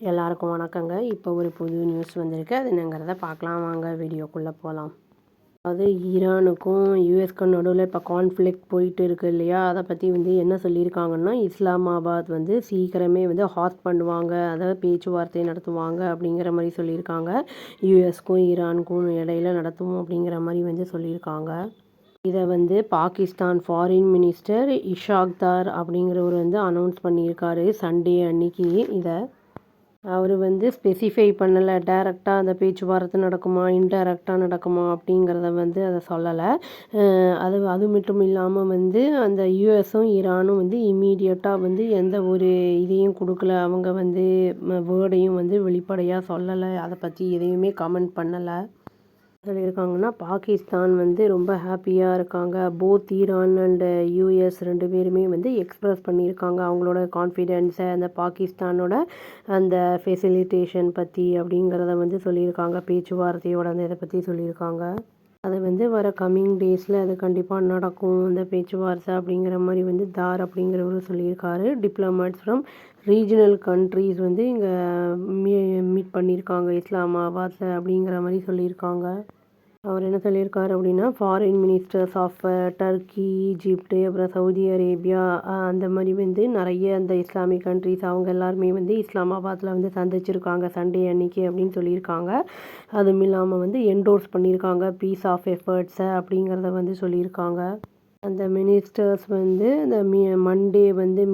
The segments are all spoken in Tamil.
எல்லாருக்கும் வணக்கங்க. இப்போ ஒரு புது நியூஸ் வந்திருக்கு. அது என்னங்கிறத பார்க்கலாம் வாங்க, வீடியோக்குள்ளே போகலாம். அதாவது ஈரானுக்கும் யூஎஸ்க்கும் நடுவில் இப்போ கான்ஃப்ளிக்ட் போயிட்டு இருக்கு இல்லையா, அதை பற்றி என்ன சொல்லியிருக்காங்கன்னா, இஸ்லாமாபாத் சீக்கிரமே ஹாஸ்ட் பண்ணுவாங்க, அதாவது பேச்சுவார்த்தை நடத்துவாங்க அப்படிங்கிற மாதிரி சொல்லியிருக்காங்க. யூஎஸ்க்கும் ஈரானுக்கும் இடையில நடத்துவோம் அப்படிங்கிற மாதிரி சொல்லியிருக்காங்க. இதை பாகிஸ்தான் ஃபாரின் மினிஸ்டர் இஷாக் தார் அப்படிங்கிறவர் அனௌன்ஸ் பண்ணியிருக்காரு சண்டே அன்னைக்கு. அவர் ஸ்பெசிஃபை பண்ணலை, டைரெக்டாக அந்த பேச்சுவார்த்தை நடக்குமா இன்டைரக்டாக நடக்குமா அப்படிங்கிறத அதை சொல்லலை. அது மட்டும் இல்லாமல் அந்த யூஎஸும் ஈரானும் இம்மீடியட்டாக எந்த ஒரு இதையும் கொடுக்கல, அவங்க வேர்டையும் வெளிப்படையாக சொல்லலை, அதை பற்றி எதையுமே கமெண்ட் பண்ணலை. சொல்லியிருக்காங்கன்னா பாகிஸ்தான் ரொம்ப ஹாப்பியாக இருக்காங்க. போத் ஈரான் அண்ட் யூஎஸ் ரெண்டு பேருமே எக்ஸ்ப்ரெஸ் பண்ணியிருக்காங்க அவங்களோட கான்ஃபிடென்ஸை அந்த பாகிஸ்தானோட அந்த ஃபெசிலிட்டேஷன் பற்றி அப்படிங்கிறத சொல்லியிருக்காங்க. பேச்சுவார்த்தையோட அந்த இதை பற்றி சொல்லியிருக்காங்க. அது வர கம்மிங் டேஸில் அது கண்டிப்பாக நடக்கும் அந்த பேச்சுவார்த்தை அப்படிங்கிற மாதிரி தார் அப்படிங்கிறவரு சொல்லியிருக்காரு. டிப்ளமேட்ஸ் ஃப்ரம் ரீஜனல் கண்ட்ரீஸ் இங்கே மீட் பண்ணியிருக்காங்க இஸ்லாமாபாத்தில் அப்படிங்கிற மாதிரி சொல்லியிருக்காங்க. அவர் என்ன சொல்லியிருக்காரு அப்படின்னா, foreign ministers of Turkey, Egypt, அப்புறம் சவுதி அரேபியா, அந்த மாதிரி நிறைய அந்த இஸ்லாமிக் கண்ட்ரிஸ் அவங்க எல்லாருமே இஸ்லாமாபாத்தில் சந்திச்சிருக்காங்க சண்டே அன்னைக்கு அப்படின்னு சொல்லியிருக்காங்க. அதுவும் இல்லாமல் என்டோர்ஸ் பண்ணியிருக்காங்க பீஸ் ஆஃப் எஃபர்ட்ஸை அப்படிங்கிறத சொல்லியிருக்காங்க. அந்த மினிஸ்டர்ஸ் இந்த மண்டே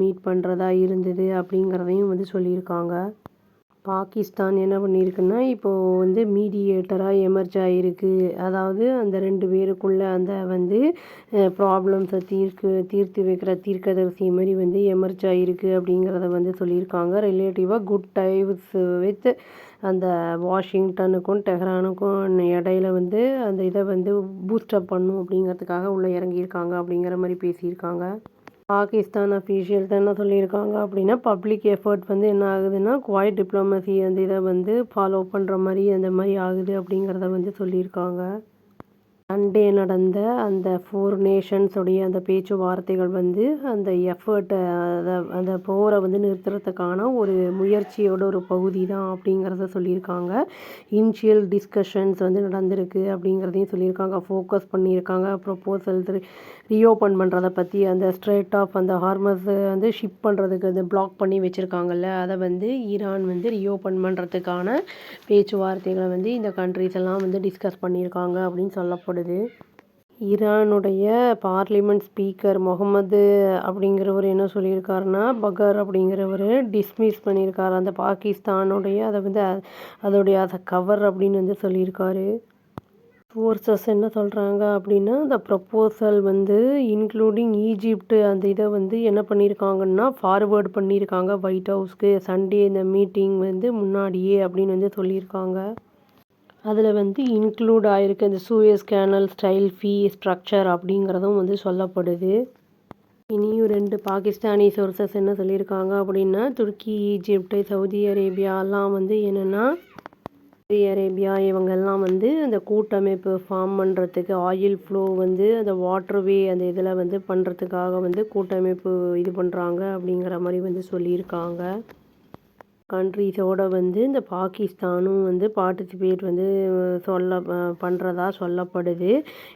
மீட் பண்ணுறதா இருந்தது அப்படிங்கிறதையும் சொல்லியிருக்காங்க. பாகிஸ்தான் என்ன பண்ணியிருக்குன்னா, இப்போது மீடியேட்டராக எமர்ஜ் ஆகிருக்கு. அதாவது அந்த ரெண்டு பேருக்குள்ளே அந்த ப்ராப்ளம்ஸை தீர்த்து வைக்கிற தீர்க்கதரிசி மாதிரி எமர்ஜ் ஆகிருக்கு அப்படிங்கிறத சொல்லியிருக்காங்க. ரிலேட்டிவாக குட் டைவ்ஸ் வித் அந்த வாஷிங்டனுக்கும் டெஹ்ரானுக்கும் இடையில அந்த இதை பூஸ்டப் பண்ணும் அப்படிங்கிறதுக்காக உள்ளே இறங்கியிருக்காங்க அப்படிங்கிற மாதிரி பேசியிருக்காங்க. பாகிஸ்தான் அஃபீஷியல்ஸ் என்ன சொல்லியிருக்காங்க அப்படின்னா, பப்ளிக் எஃபர்ட் என்ன ஆகுதுன்னா, குவைட் டிப்ளமசி அந்த இதை ஃபாலோ பண்ணுற மாதிரி அந்த மாதிரி ஆகுது அப்படிங்கிறத சொல்லியிருக்காங்க. சண்டே நடந்த அந்த 4 நேஷன்ஸுடைய அந்த பேச்சுவார்த்தைகள் அந்த எஃபர்ட்டை அந்த போரை நிறுத்துறதுக்கான ஒரு முயற்சியோட ஒரு பகுதி தான் அப்படிங்கிறத சொல்லியிருக்காங்க. இனிஷியல் டிஸ்கஷன்ஸ் நடந்திருக்கு அப்படிங்கிறதையும் சொல்லியிருக்காங்க. ஃபோக்கஸ் பண்ணியிருக்காங்க ப்ரொப்போசல் ரீஓப்பன் பண்ணுறதை பற்றி. அந்த ஸ்ட்ரெய்ட் ஆஃப் அந்த ஹார்மஸ் ஷிப் பண்ணுறதுக்கு அந்த பிளாக் பண்ணி வச்சுருக்காங்கல்ல, அதை ஈரான் ரீஓப்பன் பண்ணுறதுக்கான பேச்சுவார்த்தைகளை இந்த கண்ட்ரிஸ் எல்லாம் டிஸ்கஸ் பண்ணியிருக்காங்க அப்படின்னு சொல்லப்படுது. ஈரானுடைய பார்லிமெண்ட் ஸ்பீக்கர் முகமது அப்படிங்கிறவர் என்ன சொல்லியிருக்காருன்னா, பகர் அப்படிங்கிறவர் டிஸ்மிஸ் பண்ணியிருக்காரு அந்த பாகிஸ்தானுடைய அதை கவர் அப்படின்னு சொல்லியிருக்காரு. ஃபோர்ஸஸ் என்ன சொல்கிறாங்க அப்படின்னா, இந்த ப்ரப்போசல் இன்க்ளூடிங் ஈஜிப்ட் அந்த இதை என்ன பண்ணியிருக்காங்கன்னா ஃபார்வேர்ட் பண்ணியிருக்காங்க ஒயிட் ஹவுஸ்க்கு சண்டே இந்த மீட்டிங் முன்னாடியே அப்படின்னு சொல்லியிருக்காங்க. அதில் இன்க்ளூட் ஆகிருக்கு இந்த சூயஸ் கேனல் ஸ்டைல் ஃபீ ஸ்ட்ரக்சர் அப்படிங்கிறதும் சொல்லப்படுது. இனியும் 2 பாகிஸ்தானி சோர்சஸ் என்ன சொல்லியிருக்காங்க அப்படின்னா, துருக்கி, ஈஜிப்டு, சவுதி அரேபியாலாம் என்னென்னா, சவுதி அரேபியா இவங்கெல்லாம் அந்த கூட்டமைப்பு ஃபார்ம் பண்ணுறதுக்கு ஆயில் ஃப்ளோ அந்த வாட்டர்வே அந்த இதில் பண்ணுறதுக்காக கூட்டமைப்பு இது பண்ணுறாங்க அப்படிங்கிற மாதிரி சொல்லியிருக்காங்க. கண்ட்ரிஸோட இந்த பாகிஸ்தானும் பார்ட்டிசிபேட் பண்ணுறதா சொல்லப்படுது.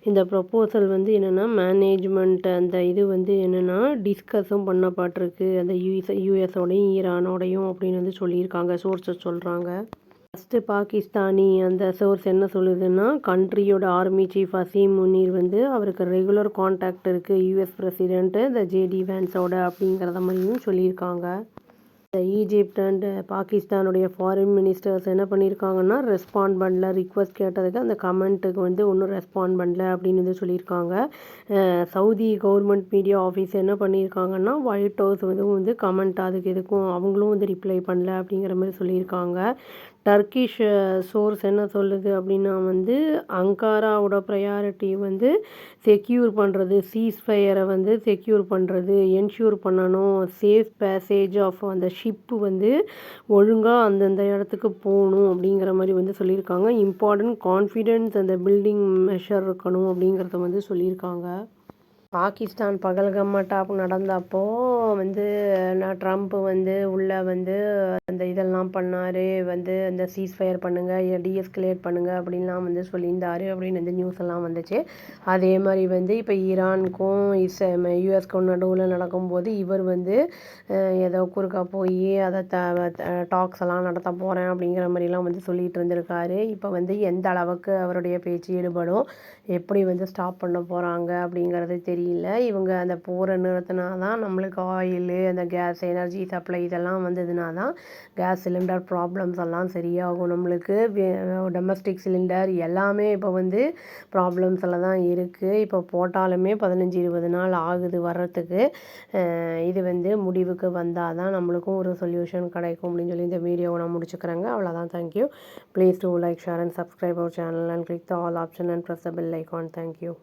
இந்த ப்ரொப்போசல் என்னென்னா மேனேஜ்மெண்ட் அந்த இது என்னென்னா டிஸ்கஸும் பண்ணப்பட்டிருக்கு அந்த யூஎஸோடையும் ஈரானோடையும் அப்படின்னு சொல்லியிருக்காங்க சோர்ஸஸ் சொல்கிறாங்க. ஃபஸ்ட்டு பாகிஸ்தானி அந்த சோர்ஸ் என்ன சொல்லுதுன்னா, கண்ட்ரியோட ஆர்மி சீஃப் அசீம் முனீர் அவருக்கு ரெகுலர் கான்டாக்ட் இருக்குது யூஎஸ் பிரசிடென்ட்டு இந்த ஜேடி வேன்ஸோட அப்படிங்கிறத மாதிரியும் சொல்லியிருக்காங்க. இந்த ஈஜிப்ட் அண்ட் பாகிஸ்தானுடைய ஃபாரின் மினிஸ்டர்ஸ் என்ன பண்ணியிருக்காங்கன்னா, ரெஸ்பாண்ட் பண்ணல, ரிக்வஸ்ட் கேட்டதுக்கு அந்த கமெண்ட்டுக்கு ஒன்றும் ரெஸ்பாண்ட் பண்ணல அப்படின்னு சொல்லியிருக்காங்க. சவுதி கவர்மெண்ட் மீடியா ஆஃபீஸ் என்ன பண்ணியிருக்காங்கன்னா, ஒயிட் ஹவுஸ் கமெண்ட் அதுக்கு எதுக்கும் அவங்களும் ரிப்ளை பண்ணல அப்படிங்கிற மாதிரி சொல்லியிருக்காங்க. டர்க்கிஷ் சோர்ஸ் என்ன சொல்லுது அப்படின்னா, அங்காராவோட ப்ரையாரிட்டி செக்யூர் பண்ணுறது, சீஸ்ஃபயரை செக்யூர் பண்ணுறது, என்ஷூர் பண்ணணும், சேஃப் பேசேஜ் ஆஃப் அந்த ஷிப்பு ஒழுங்காக அந்தந்த இடத்துக்கு போகணும் அப்படிங்கிற மாதிரி சொல்லியிருக்காங்க. இம்பார்ட்டன்ட் கான்ஃபிடென்ஸ் அந்த பில்டிங் மெஷர் இருக்கணும் அப்படிங்கிறத சொல்லியிருக்காங்க. பாகிஸ்தான் பகல்காம் அட்டாக் நடந்தப்போ வந்து ட்ரம்ப் வந்து உள்ளே வந்து அந்த இதெல்லாம் பண்ணார், வந்து அந்த சீஸ்ஃபயர் பண்ணுங்கள், டீஎஸ்கலேட் பண்ணுங்கள் அப்படின்லாம் வந்து சொல்லியிருந்தார் அப்படின்னு வந்து நியூஸ் எல்லாம் வந்துச்சு. அதே மாதிரி வந்து இப்போ ஈரானுக்கும் யூஎஸ்க்கும் நடுவில் நடக்கும்போது இவர் வந்து ஏதோ குறுக்கா போய் அதை டாக்ஸ் எல்லாம் நடத்த போகிறேன் அப்படிங்கிற மாதிரிலாம் வந்து சொல்லிட்டு இருந்திருக்காரு. இப்போ வந்து எந்த அளவுக்கு அவருடைய பேச்சு ஈடுபடும், எப்படி வந்து ஸ்டாப் பண்ண போகிறாங்க அப்படிங்கிறது தெரியல. இவங்க அந்த போரை நிறுத்தினா தான் நம்மளுக்கு ஆயிலு, அந்த கேஸ், எனர்ஜி சப்ளை இதெல்லாம் வந்ததுனா தான் கேஸ் சிலிண்டர் ப்ராப்ளம்ஸ் எல்லாம் சரியாகும். நம்மளுக்கு டொமஸ்டிக் சிலிண்டர் எல்லாமே இப்போ வந்து ப்ராப்ளம்ஸில் தான் இருக்குது. இப்போ போட்டாலுமே 15-20 நாள் ஆகுது வர்றதுக்கு. இது வந்து முடிவுக்கு வந்தால் தான் நம்மளுக்கும் ஒரு சொல்யூஷன் கிடைக்கும் அப்படின்னு சொல்லி இந்த வீடியோவை நான் முடிச்சுக்கிறேங்க. அவ்வளோதான். Thank you. Please do like, share and subscribe our channel and click the all option and press the bell icon. Thank you.